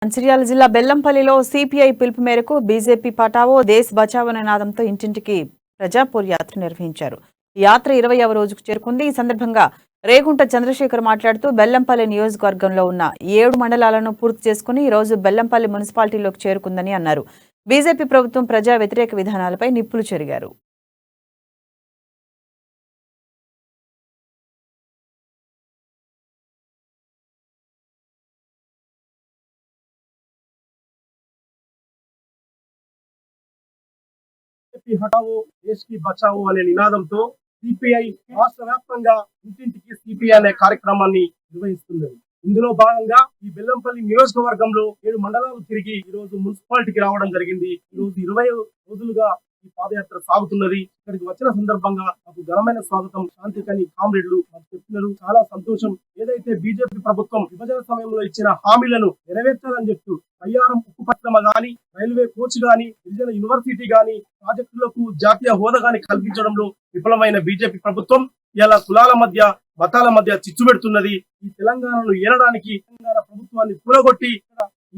మంచిర్యాల జిల్లా బెల్లంపల్లిలో సిపిఐ పిలుపు మేరకు బీజేపీ పటావో దేశ్ బచావో నినాదంతో ఇంటింటికి ప్రజాపూర్ యాత్ర నిర్వహించారు. యాత్ర 20వ రోజుకు చేరుకుంది. ఈ సందర్భంగా రేగుంట చంద్రశేఖర్ మాట్లాడుతూ బెల్లంపల్లి నియోజకవర్గంలో ఉన్న 7 మండలాలను పూర్తి చేసుకుని ఈ రోజు బెల్లంపల్లి మున్సిపాలిటీలోకి చేరుకుందని అన్నారు. బీజేపీ ప్రభుత్వం ప్రజా వ్యతిరేక విధానాలపై నిప్పులు చెరిగారు. హటావో దేశ్ కి బచావో అనే నినాదంతో సిపిఐ రాష్ట్ర వ్యాప్తంగా ఇంటింటికి సిపిఐ అనే కార్యక్రమాన్ని నిర్వహిస్తుంది. ఇందులో భాగంగా ఈ బెల్లంపల్లి నియోజకవర్గంలో 7 మండలాలు తిరిగి ఈ రోజు మున్సిపాలిటీకి రావడం జరిగింది. ఈ రోజు 20 రోజులుగా ఈ పాదయాత్ర సాగుతున్నది. ఇక్కడికి వచ్చిన సందర్భంగా నాకు ఘనమైన స్వాగతం శాంతికని కామ్రేడ్లు మాకు చెప్పినారు. చాలా సంతోషం. ఏదైతే బీజేపీ ప్రభుత్వం విభజన సమయంలో ఇచ్చిన హామీలను నెరవేర్చాలని చెప్తూ అయ్యారం ఉక్కు పరిశ్రమ గాని, రైల్వే కోచ్ గాని, గిరిజన యూనివర్సిటీ గాని, ప్రాజెక్టులకు జాతీయ హోదా గాని కల్పించడంలో విఫలమైన బీజేపీ ప్రభుత్వం ఇలా కులాల మధ్య మతాల మధ్య చిచ్చు పెడుతున్నది. ఈ తెలంగాణను ఏలడానికి తెలంగాణ ప్రభుత్వాన్ని కూలగొట్టి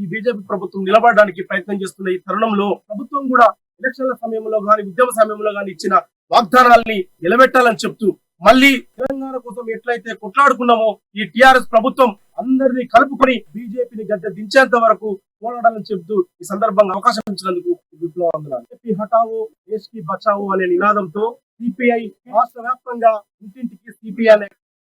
ఈ బీజేపీ ప్రభుత్వం నిలబడడానికి ప్రయత్నం చేస్తున్న ఈ తరుణంలో ప్రభుత్వం కూడా ఎలక్షన్ల సమయంలో గాని, ఉద్యమ సమయంలో గాని ఇచ్చిన వాగ్దానాల్ని నిలబెట్టాలని చెప్తూ మళ్ళీ తెలంగాణ కోసం ఎట్లయితే కొట్లాడుకున్నామో ఈ టిఆర్ఎస్ ప్రభుత్వం అందరినీ కలుపుకొని బీజేపీని గద్దె దించేంత వరకు పోరాడాలని చెబుతూ ఈ సందర్భంగా అవకాశం ఇచ్చినందుకు విప్లవందనాలు. బీజేపీ హటావో దేశ్ కి బచావో అనే నినాదంతో సిపిఐ రాష్ట్ర వ్యాప్తంగా ఇంటింటికి సిపిఐ అనే